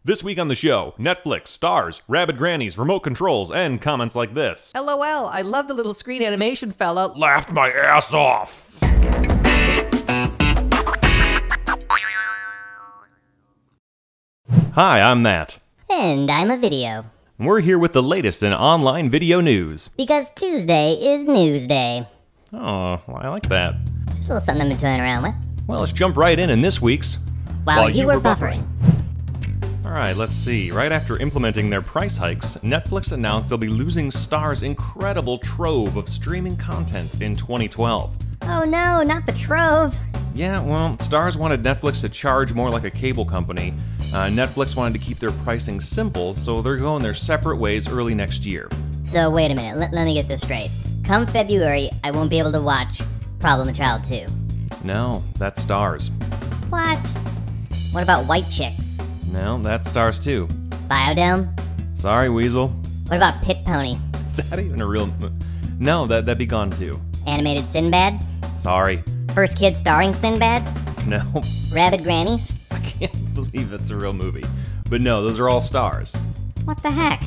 This week on the show, Netflix, Starz, Rabbid Grannies, remote controls, and comments like this. LOL, I love the little screen animation fella. Laughed my ass off. Hi, I'm Matt. And I'm a video. We're here with the latest in online video news. Because Tuesday is News Day. Oh, well, I like that. Just a little something I've been toying around with. Well, let's jump right in this week's While you were buffering. Alright, let's see. Right after implementing their price hikes, Netflix announced they'll be losing Starz' incredible trove of streaming content in 2012. Oh no, not the trove. Yeah, well, Starz wanted Netflix to charge more like a cable company. Netflix wanted to keep their pricing simple, so they're going their separate ways early next year. So wait a minute, let me get this straight. Come February, I won't be able to watch Problem Child 2. No, that's Starz. What? What about White Chicks? No, that's Starz too. Biodome? Sorry, Weasel. What about Pit Pony? Is that even a real... No, that'd be gone too. Animated Sinbad? Sorry. First Kid starring Sinbad? No. Rabbid Grannies? I can't believe that's a real movie. But no, those are all Starz. What the heck?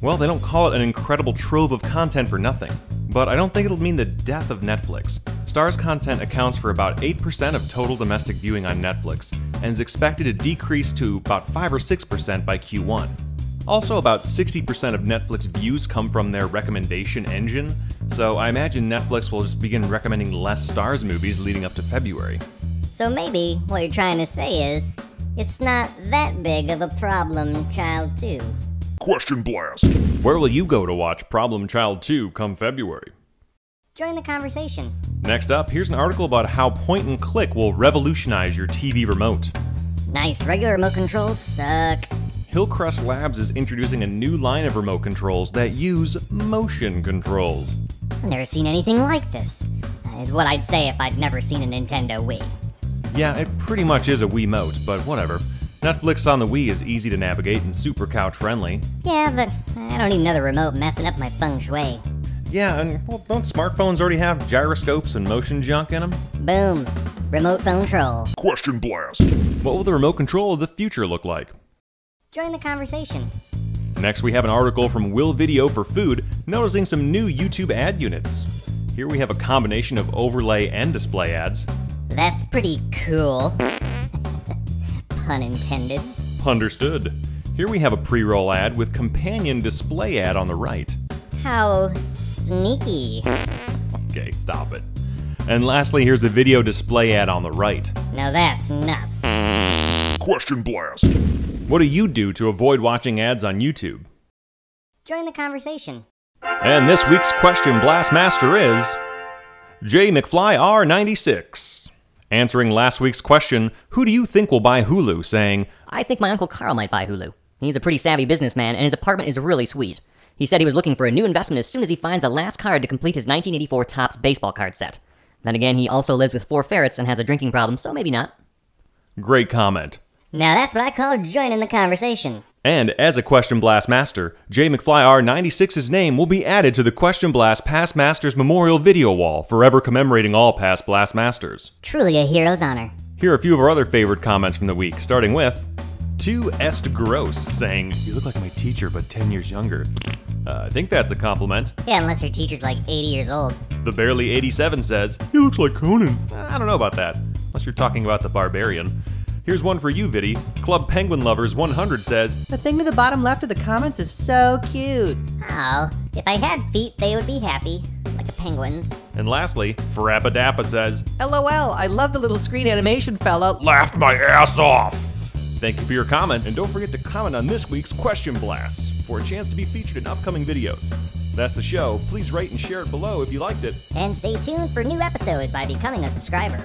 Well, they don't call it an incredible trove of content for nothing. But I don't think it'll mean the death of Netflix. Starz content accounts for about 8% of total domestic viewing on Netflix, and is expected to decrease to about 5 or 6% by Q1. Also, about 60% of Netflix views come from their recommendation engine, so I imagine Netflix will just begin recommending less Starz movies leading up to February. So maybe what you're trying to say is, it's not that big of a problem, Child 2. Question blast. Where will you go to watch Problem Child 2 come February? Join the conversation. Next up, here's an article about how point and click will revolutionize your TV remote. Nice, regular remote controls suck. Hillcrest Labs is introducing a new line of remote controls that use motion controls. I've never seen anything like this. Is what I'd say if I'd never seen a Nintendo Wii. Yeah, it pretty much is a Wiimote, but whatever. Netflix on the Wii is easy to navigate and super couch-friendly. Yeah, but I don't need another remote messing up my feng shui. Yeah, and well, don't smartphones already have gyroscopes and motion junk in them? Boom. Remote phone troll. Question blast. What will the remote control of the future look like? Join the conversation. Next, we have an article from Will Video for Food noticing some new YouTube ad units. Here we have a combination of overlay and display ads. That's pretty cool. Pun intended. Understood. Here we have a pre-roll ad with companion display ad on the right. How sneaky. Okay, stop it. And lastly, here's a video display ad on the right. Now that's nuts. Question blast. What do you do to avoid watching ads on YouTube? Join the conversation. And this week's Question Blast Master is J McFly R96. Answering last week's question, who do you think will buy Hulu, saying, I think my Uncle Carl might buy Hulu. He's a pretty savvy businessman, and his apartment is really sweet. He said he was looking for a new investment as soon as he finds a last card to complete his 1984 Topps baseball card set. Then again, he also lives with 4 ferrets and has a drinking problem, so maybe not. Great comment. Now that's what I call joining the conversation. And as a Question Blast Master, J McFly R96's name will be added to the Question Blast Past Masters Memorial Video Wall, forever commemorating all past Blast Masters. Truly a hero's honor. Here are a few of our other favorite comments from the week, starting with 2est Gross, saying, you look like my teacher, but 10 years younger. I think that's a compliment. Yeah, unless your teacher's like 80 years old. The Barely 87 says, he looks like Conan. I don't know about that, unless you're talking about the Barbarian. Here's one for you, Viddy. Club Penguin Lovers 100 says, The thing to the bottom left of the comments is so cute. Oh, if I had feet, they would be happy. Like a penguin's. And lastly, Frappidappa says, LOL, I love the little screen animation fella. laughed my ass off. Thank you for your comments, and don't forget to comment on this week's Question Blast for a chance to be featured in upcoming videos. That's the show. Please rate and share it below if you liked it. And stay tuned for new episodes by becoming a subscriber.